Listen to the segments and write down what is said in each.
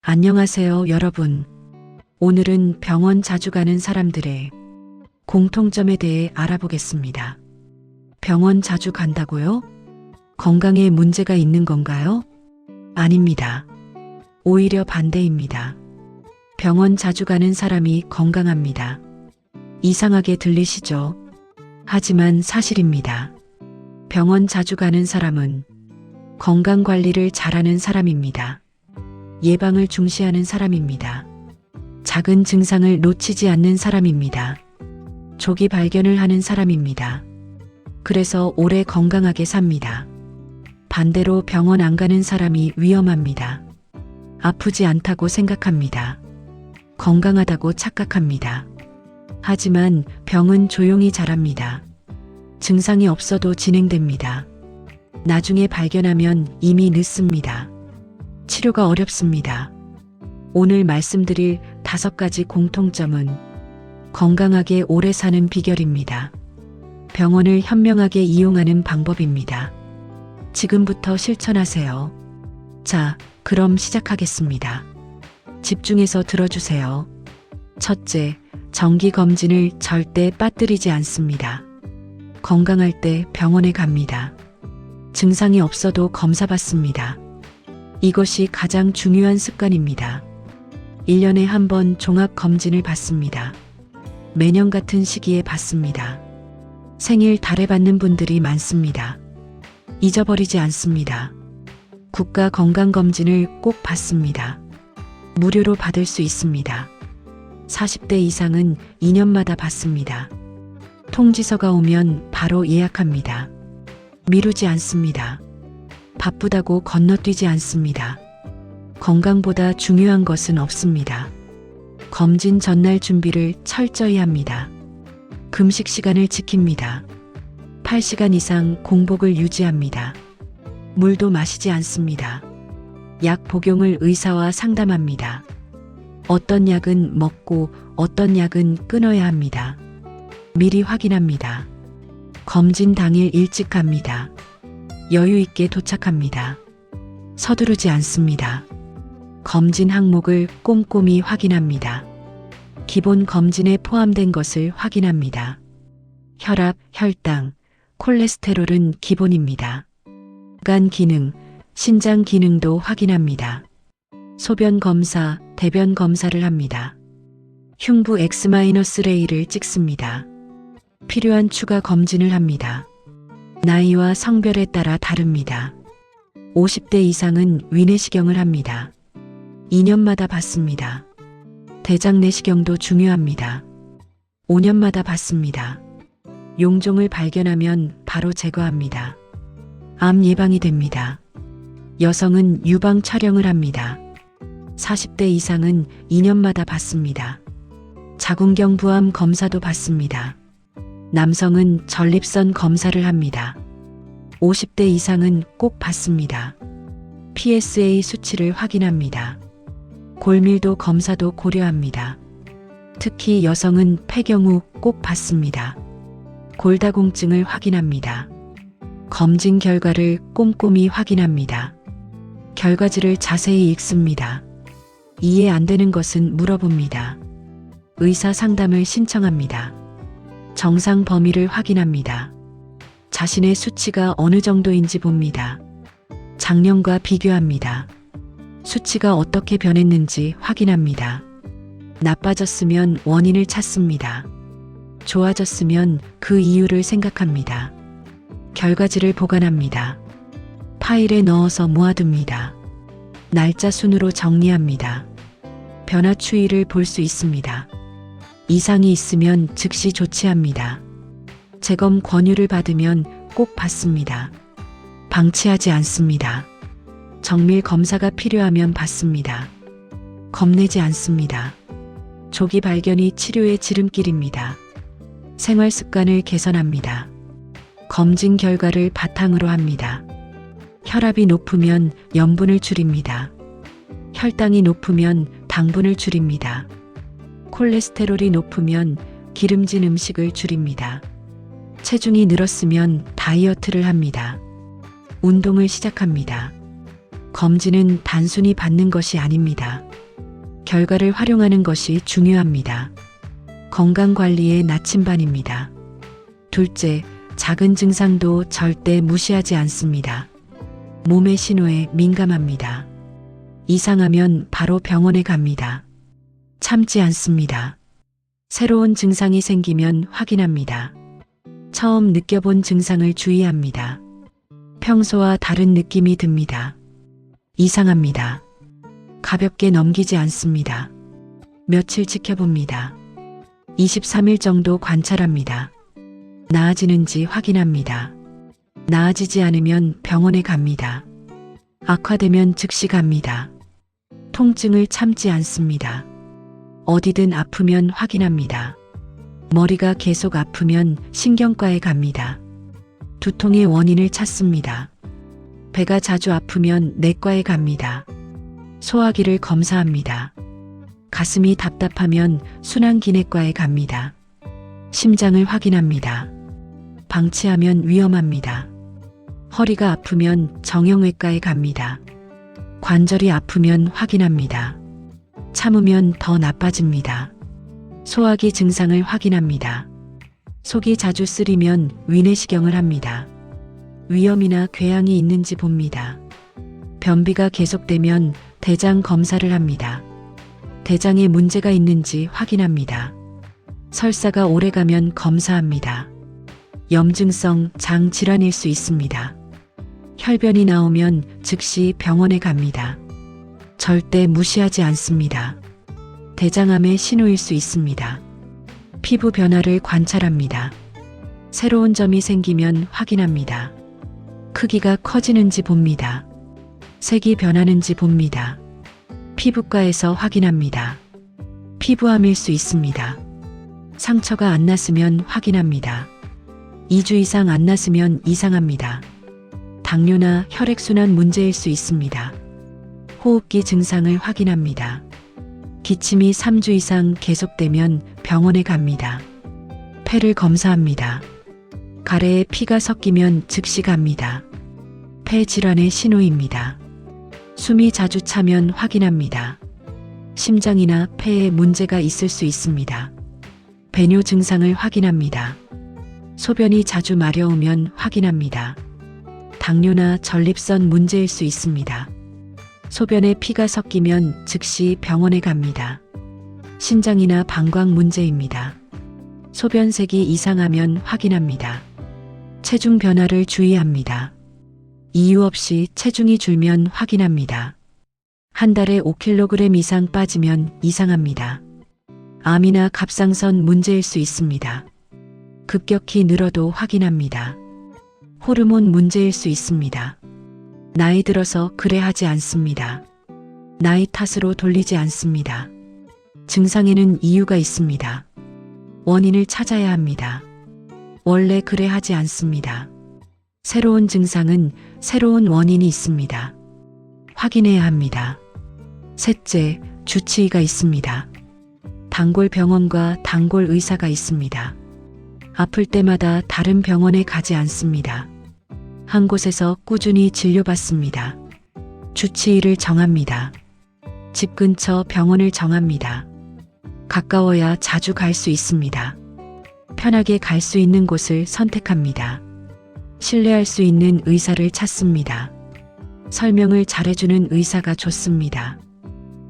안녕하세요, 여러분. 오늘은 병원 자주 가는 사람들의 공통점에 대해 알아보겠습니다. 병원 자주 간다고요? 건강에 문제가 있는 건가요? 아닙니다. 오히려 반대입니다. 병원 자주 가는 사람이 건강합니다. 이상하게 들리시죠? 하지만 사실입니다. 병원 자주 가는 사람은 건강 관리를 잘하는 사람입니다. 예방을 중시하는 사람입니다. 작은 증상을 놓치지 않는 사람입니다. 조기 발견을 하는 사람입니다. 그래서 오래 건강하게 삽니다. 반대로 병원 안 가는 사람이 위험합니다. 아프지 않다고 생각합니다. 건강하다고 착각합니다. 하지만 병은 조용히 자랍니다. 증상이 없어도 진행됩니다. 나중에 발견하면 이미 늦습니다. 치료가 어렵습니다. 오늘 말씀드릴 5가지 공통점은 건강하게 오래 사는 비결입니다. 병원을 현명하게 이용하는 방법입니다. 지금부터 실천하세요. 자, 그럼 시작하겠습니다. 집중해서 들어주세요. 첫째, 정기검진을 절대 빠뜨리지 않습니다. 건강할 때 병원에 갑니다. 증상이 없어도 검사받습니다. 이것이 가장 중요한 습관입니다. 1년에 한 번 종합검진을 받습니다. 매년 같은 시기에 받습니다. 생일 달에 받는 분들이 많습니다. 잊어버리지 않습니다. 국가건강검진을 꼭 받습니다. 무료로 받을 수 있습니다. 40대 이상은 2년마다 받습니다. 통지서가 오면 바로 예약합니다. 미루지 않습니다. 바쁘다고 건너뛰지 않습니다. 건강보다 중요한 것은 없습니다. 검진 전날 준비를 철저히 합니다. 금식 시간을 지킵니다. 8시간 이상 공복을 유지합니다. 물도 마시지 않습니다. 약 복용을 의사와 상담합니다. 어떤 약은 먹고 어떤 약은 끊어야 합니다. 미리 확인합니다. 검진 당일 일찍 갑니다. 여유 있게 도착합니다. 서두르지 않습니다. 검진 항목을 꼼꼼히 확인합니다. 기본 검진에 포함된 것을 확인합니다. 혈압, 혈당, 콜레스테롤은 기본입니다. 간 기능, 신장 기능도 확인합니다. 소변 검사, 대변 검사를 합니다. 흉부 X-레이를 찍습니다. 필요한 추가 검진을 합니다. 나이와 성별에 따라 다릅니다. 50대 이상은 위내시경을 합니다. 2년마다 받습니다. 대장 내시경도 중요합니다. 5년마다 받습니다. 용종을 발견하면 바로 제거합니다. 암 예방이 됩니다. 여성은 유방 촬영을 합니다. 40대 이상은 2년마다 받습니다. 자궁경부암 검사도 받습니다. 남성은 전립선 검사를 합니다. 50대 이상은 꼭 받습니다. PSA 수치를 확인합니다. 골밀도 검사도 고려합니다. 특히 여성은 폐경 후 꼭 받습니다. 골다공증을 확인합니다. 검진 결과를 꼼꼼히 확인합니다. 결과지를 자세히 읽습니다. 이해 안 되는 것은 물어봅니다. 의사 상담을 신청합니다. 정상 범위를 확인합니다. 자신의 수치가 어느 정도인지 봅니다. 작년과 비교합니다. 수치가 어떻게 변했는지 확인합니다. 나빠졌으면 원인을 찾습니다. 좋아졌으면 그 이유를 생각합니다. 결과지를 보관합니다. 파일에 넣어서 모아둡니다. 날짜 순으로 정리합니다. 변화 추이를 볼 수 있습니다. 이상이 있으면 즉시 조치합니다. 재검 권유를 받으면 꼭 받습니다. 방치하지 않습니다. 정밀 검사가 필요하면 받습니다. 겁내지 않습니다. 조기 발견이 치료의 지름길입니다. 생활 습관을 개선합니다. 검진 결과를 바탕으로 합니다. 혈압이 높으면 염분을 줄입니다. 혈당이 높으면 당분을 줄입니다. 콜레스테롤이 높으면 기름진 음식을 줄입니다. 체중이 늘었으면 다이어트를 합니다. 운동을 시작합니다. 검진은 단순히 받는 것이 아닙니다. 결과를 활용하는 것이 중요합니다. 건강관리의 나침반입니다. 둘째, 작은 증상도 절대 무시하지 않습니다. 몸의 신호에 민감합니다. 이상하면 바로 병원에 갑니다. 참지 않습니다. 새로운 증상이 생기면 확인합니다. 처음 느껴본 증상을 주의합니다. 평소와 다른 느낌이 듭니다. 이상합니다. 가볍게 넘기지 않습니다. 며칠 지켜봅니다. 23일 정도 관찰합니다. 나아지는지 확인합니다. 나아지지 않으면 병원에 갑니다. 악화되면 즉시 갑니다. 통증을 참지 않습니다. 어디든 아프면 확인합니다. 머리가 계속 아프면 신경과에 갑니다. 두통의 원인을 찾습니다. 배가 자주 아프면 내과에 갑니다. 소화기를 검사합니다. 가슴이 답답하면 순환기내과에 갑니다. 심장을 확인합니다. 방치하면 위험합니다. 허리가 아프면 정형외과에 갑니다. 관절이 아프면 확인합니다. 참으면 더 나빠집니다. 소화기 증상을 확인합니다. 속이 자주 쓰리면 위내시경을 합니다. 위염이나 궤양이 있는지 봅니다. 변비가 계속되면 대장 검사를 합니다. 대장에 문제가 있는지 확인합니다. 설사가 오래가면 검사합니다. 염증성 장 질환일 수 있습니다. 혈변이 나오면 즉시 병원에 갑니다. 절대 무시하지 않습니다. 대장암의 신호일 수 있습니다. 피부 변화를 관찰합니다. 새로운 점이 생기면 확인합니다. 크기가 커지는지 봅니다. 색이 변하는지 봅니다. 피부과에서 확인합니다. 피부암일 수 있습니다. 상처가 안 났으면 확인합니다. 2주 이상 안 났으면 이상합니다. 당뇨나 혈액순환 문제일 수 있습니다. 호흡기 증상을 확인합니다. 기침이 3주 이상 계속되면 병원에 갑니다. 폐를 검사합니다. 가래에 피가 섞이면 즉시 갑니다. 폐 질환의 신호입니다. 숨이 자주 차면 확인합니다. 심장이나 폐에 문제가 있을 수 있습니다. 배뇨 증상을 확인합니다. 소변이 자주 마려우면 확인합니다. 당뇨나 전립선 문제일 수 있습니다. 소변에 피가 섞이면 즉시 병원에 갑니다. 신장이나 방광 문제입니다. 소변색이 이상하면 확인합니다. 체중 변화를 주의합니다. 이유 없이 체중이 줄면 확인합니다. 한 달에 5kg 이상 빠지면 이상합니다. 암이나 갑상선 문제일 수 있습니다. 급격히 늘어도 확인합니다. 호르몬 문제일 수 있습니다. 나이 들어서 그래 하지 않습니다. 나이 탓으로 돌리지 않습니다. 증상에는 이유가 있습니다. 원인을 찾아야 합니다. 원래 그래 하지 않습니다. 새로운 증상은 새로운 원인이 있습니다. 확인해야 합니다. 셋째, 주치의가 있습니다. 단골 병원과 단골 의사가 있습니다. 아플 때마다 다른 병원에 가지 않습니다. 한 곳에서 꾸준히 진료받습니다. 주치의를 정합니다. 집 근처 병원을 정합니다. 가까워야 자주 갈 수 있습니다. 편하게 갈 수 있는 곳을 선택합니다. 신뢰할 수 있는 의사를 찾습니다. 설명을 잘해주는 의사가 좋습니다.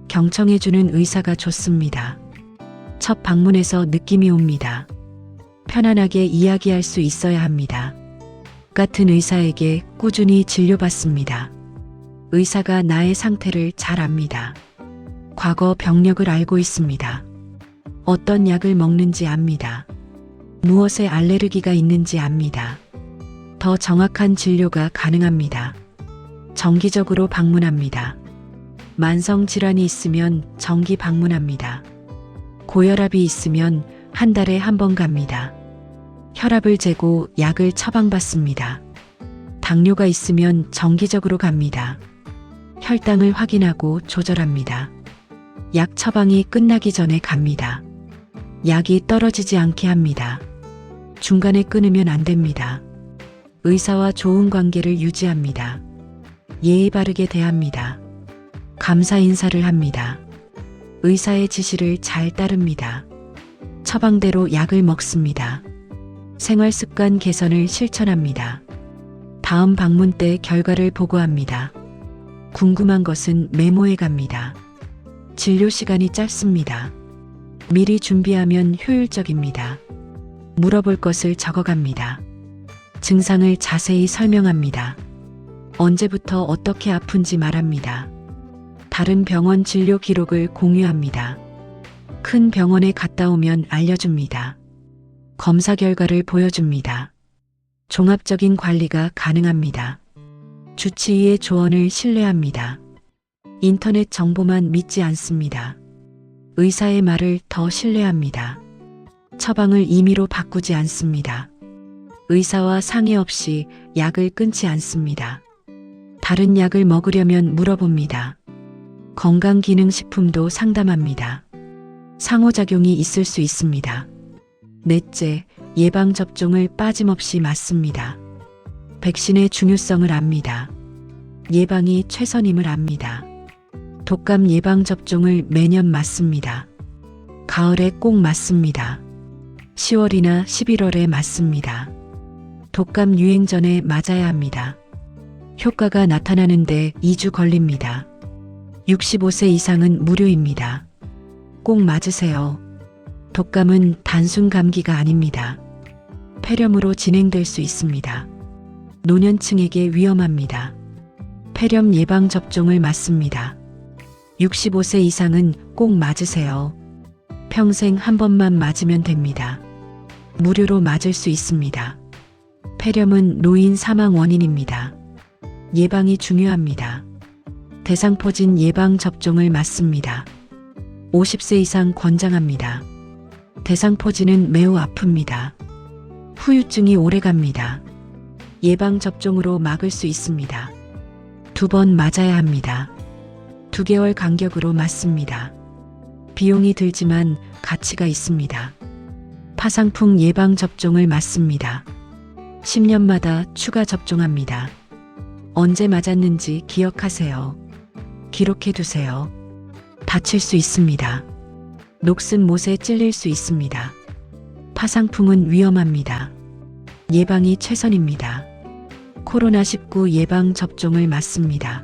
경청해주는 의사가 좋습니다. 첫 방문에서 느낌이 옵니다. 편안하게 이야기할 수 있어야 합니다. 같은 의사에게 꾸준히 진료받습니다. 의사가 나의 상태를 잘 압니다. 과거 병력을 알고 있습니다. 어떤 약을 먹는지 압니다. 무엇에 알레르기가 있는지 압니다. 더 정확한 진료가 가능합니다. 정기적으로 방문합니다. 만성 질환이 있으면 정기 방문합니다. 고혈압이 있으면 한 달에 한 번 갑니다. 혈압을 재고 약을 처방받습니다. 당뇨가 있으면 정기적으로 갑니다. 혈당을 확인하고 조절합니다. 약 처방이 끝나기 전에 갑니다. 약이 떨어지지 않게 합니다. 중간에 끊으면 안 됩니다. 의사와 좋은 관계를 유지합니다. 예의 바르게 대합니다. 감사 인사를 합니다. 의사의 지시를 잘 따릅니다. 처방대로 약을 먹습니다. 생활습관 개선을 실천합니다. 다음 방문 때 결과를 보고합니다. 궁금한 것은 메모해 갑니다. 진료 시간이 짧습니다. 미리 준비하면 효율적입니다. 물어볼 것을 적어갑니다. 증상을 자세히 설명합니다. 언제부터 어떻게 아픈지 말합니다. 다른 병원 진료 기록을 공유합니다. 큰 병원에 갔다 오면 알려줍니다. 검사 결과를 보여줍니다. 종합적인 관리가 가능합니다. 주치의의 조언을 신뢰합니다. 인터넷 정보만 믿지 않습니다. 의사의 말을 더 신뢰합니다. 처방을 임의로 바꾸지 않습니다. 의사와 상의 없이 약을 끊지 않습니다. 다른 약을 먹으려면 물어봅니다. 건강기능식품도 상담합니다. 상호작용이 있을 수 있습니다. 넷째, 예방접종을 빠짐없이 맞습니다. 백신의 중요성을 압니다. 예방이 최선임을 압니다. 독감 예방접종을 매년 맞습니다. 가을에 꼭 맞습니다. 10월이나 11월에 맞습니다. 독감 유행 전에 맞아야 합니다. 효과가 나타나는데 2주 걸립니다. 65세 이상은 무료입니다. 꼭 맞으세요. 독감은 단순 감기가 아닙니다. 폐렴으로 진행될 수 있습니다. 노년층에게 위험합니다. 폐렴 예방접종을 맞습니다. 65세 이상은 꼭 맞으세요. 평생 한 번만 맞으면 됩니다. 무료로 맞을 수 있습니다. 폐렴은 노인 사망 원인입니다. 예방이 중요합니다. 대상포진 예방접종을 맞습니다. 50세 이상 권장합니다. 대상포진은 매우 아픕니다. 후유증이 오래갑니다. 예방접종으로 막을 수 있습니다. 2번 맞아야 합니다. 2개월 간격으로 맞습니다. 비용이 들지만 가치가 있습니다. 파상풍 예방접종을 맞습니다. 10년마다 추가 접종합니다. 언제 맞았는지 기억하세요. 기록해 두세요. 다칠 수 있습니다. 녹슨 못에 찔릴 수 있습니다. 파상풍은 위험합니다. 예방이 최선입니다. 코로나19 예방접종을 맞습니다.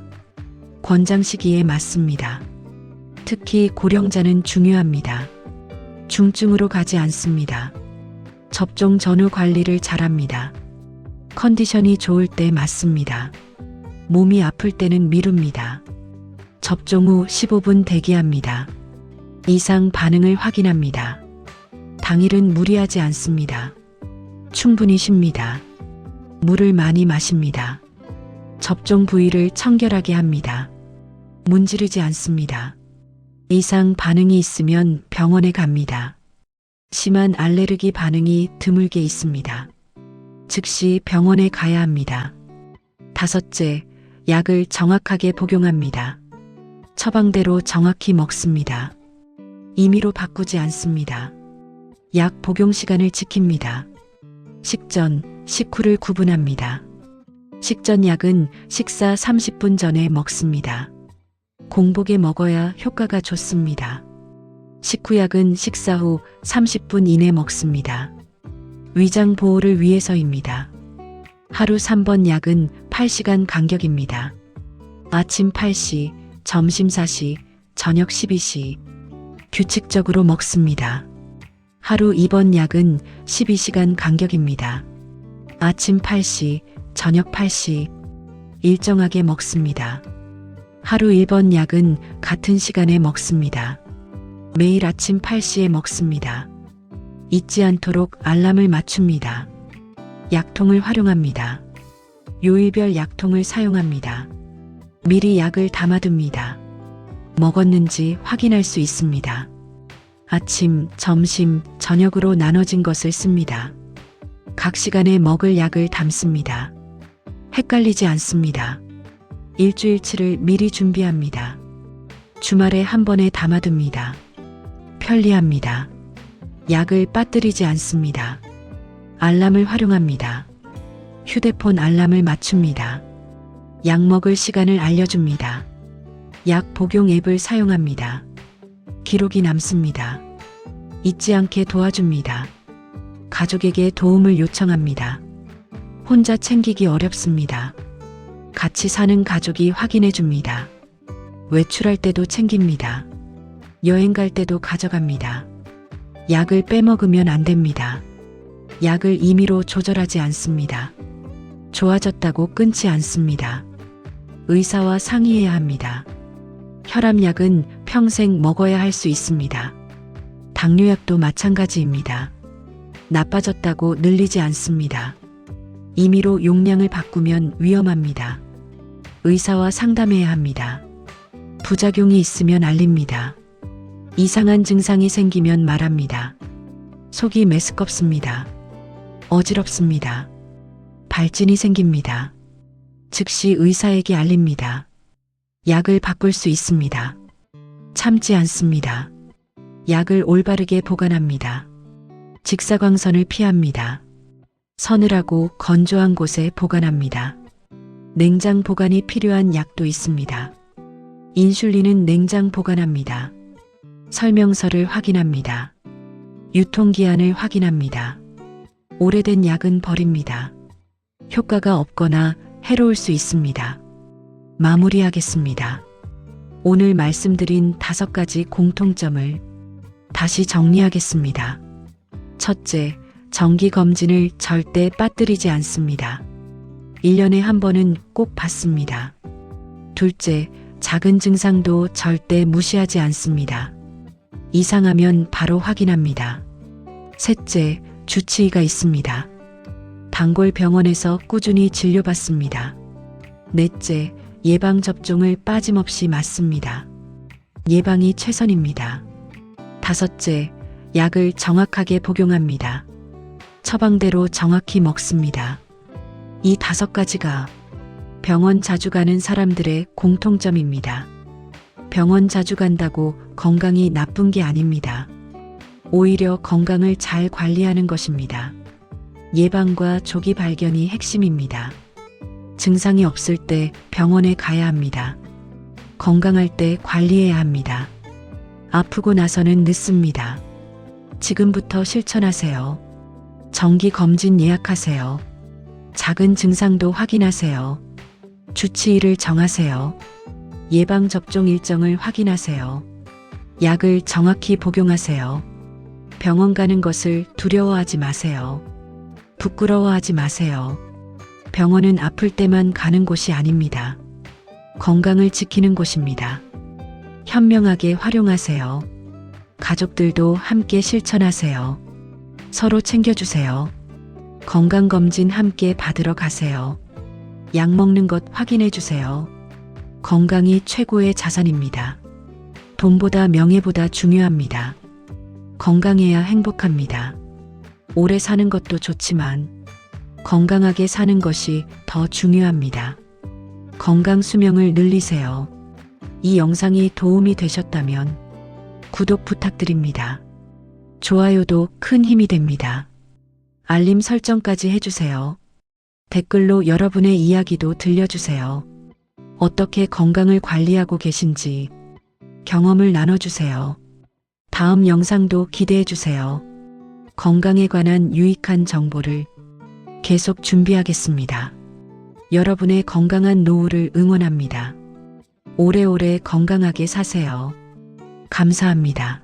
권장 시기에 맞습니다. 특히 고령자는 중요합니다. 중증으로 가지 않습니다. 접종 전후 관리를 잘합니다. 컨디션이 좋을 때 맞습니다. 몸이 아플 때는 미룹니다. 접종 후 15분 대기합니다. 이상 반응을 확인합니다. 당일은 무리하지 않습니다. 충분히 쉽니다. 물을 많이 마십니다. 접종 부위를 청결하게 합니다. 문지르지 않습니다. 이상 반응이 있으면 병원에 갑니다. 심한 알레르기 반응이 드물게 있습니다. 즉시 병원에 가야 합니다. 5째, 약을 정확하게 복용합니다. 처방대로 정확히 먹습니다. 임의로 바꾸지 않습니다. 약 복용 시간을 지킵니다. 식전, 식후를 구분합니다. 식전 약은 식사 30분 전에 먹습니다. 공복에 먹어야 효과가 좋습니다. 식후 약은 식사 후 30분 이내 먹습니다. 위장 보호를 위해서입니다. 하루 3번 약은 8시간 간격입니다. 아침 8시, 점심 4시, 저녁 12시. 규칙적으로 먹습니다. 하루 2번 약은 12시간 간격입니다. 아침 8시, 저녁 8시. 일정하게 먹습니다. 하루 1번 약은 같은 시간에 먹습니다. 매일 아침 8시에 먹습니다. 잊지 않도록 알람을 맞춥니다. 약통을 활용합니다. 요일별 약통을 사용합니다. 미리 약을 담아둡니다. 먹었는지 확인할 수 있습니다. 아침, 점심, 저녁으로 나눠진 것을 씁니다. 각 시간에 먹을 약을 담습니다. 헷갈리지 않습니다. 일주일치를 미리 준비합니다. 주말에 한 번에 담아둡니다. 편리합니다. 약을 빠뜨리지 않습니다. 알람을 활용합니다. 휴대폰 알람을 맞춥니다. 약 먹을 시간을 알려줍니다. 약 복용 앱을 사용합니다. 기록이 남습니다. 잊지 않게 도와줍니다. 가족에게 도움을 요청합니다. 혼자 챙기기 어렵습니다. 같이 사는 가족이 확인해 줍니다. 외출할 때도 챙깁니다. 여행 갈 때도 가져갑니다. 약을 빼먹으면 안 됩니다. 약을 임의로 조절하지 않습니다. 좋아졌다고 끊지 않습니다. 의사와 상의해야 합니다. 혈압약은 평생 먹어야 할 수 있습니다. 당뇨약도 마찬가지입니다. 나빠졌다고 늘리지 않습니다. 임의로 용량을 바꾸면 위험합니다. 의사와 상담해야 합니다. 부작용이 있으면 알립니다. 이상한 증상이 생기면 말합니다. 속이 메스껍습니다. 어지럽습니다. 발진이 생깁니다. 즉시 의사에게 알립니다. 약을 바꿀 수 있습니다. 참지 않습니다. 약을 올바르게 보관합니다. 직사광선을 피합니다. 서늘하고 건조한 곳에 보관합니다. 냉장 보관이 필요한 약도 있습니다. 인슐린은 냉장 보관합니다. 설명서를 확인합니다. 유통기한을 확인합니다. 오래된 약은 버립니다. 효과가 없거나 해로울 수 있습니다. 마무리하겠습니다. 오늘 말씀드린 5가지 공통점을 다시 정리하겠습니다. 첫째, 정기검진을 절대 빠뜨리지 않습니다. 1년에 한 번은 꼭 받습니다. 둘째, 작은 증상도 절대 무시하지 않습니다. 이상하면 바로 확인합니다. 셋째, 주치의가 있습니다. 단골 병원에서 꾸준히 진료받습니다. 넷째, 예방접종을 빠짐없이 맞습니다. 예방이 최선입니다. 다섯째, 약을 정확하게 복용합니다. 처방대로 정확히 먹습니다. 이 5가지가 병원 자주 가는 사람들의 공통점입니다. 병원 자주 간다고 건강이 나쁜 게 아닙니다. 오히려 건강을 잘 관리하는 것입니다. 예방과 조기 발견이 핵심입니다. 증상이 없을 때 병원에 가야 합니다. 건강할 때 관리해야 합니다. 아프고 나서는 늦습니다. 지금부터 실천하세요. 정기 검진 예약하세요. 작은 증상도 확인하세요. 주치의를 정하세요. 예방접종 일정을 확인하세요. 약을 정확히 복용하세요. 병원 가는 것을 두려워하지 마세요. 부끄러워하지 마세요. 병원은 아플 때만 가는 곳이 아닙니다. 건강을 지키는 곳입니다. 현명하게 활용하세요. 가족들도 함께 실천하세요. 서로 챙겨주세요. 건강검진 함께 받으러 가세요. 약 먹는 것 확인해 주세요. 건강이 최고의 자산입니다. 돈보다 명예보다 중요합니다. 건강해야 행복합니다. 오래 사는 것도 좋지만 건강하게 사는 것이 더 중요합니다. 건강 수명을 늘리세요. 이 영상이 도움이 되셨다면 구독 부탁드립니다. 좋아요도 큰 힘이 됩니다. 알림 설정까지 해주세요. 댓글로 여러분의 이야기도 들려주세요. 어떻게 건강을 관리하고 계신지 경험을 나눠주세요. 다음 영상도 기대해주세요. 건강에 관한 유익한 정보를 계속 준비하겠습니다. 여러분의 건강한 노후를 응원합니다. 오래오래 건강하게 사세요. 감사합니다.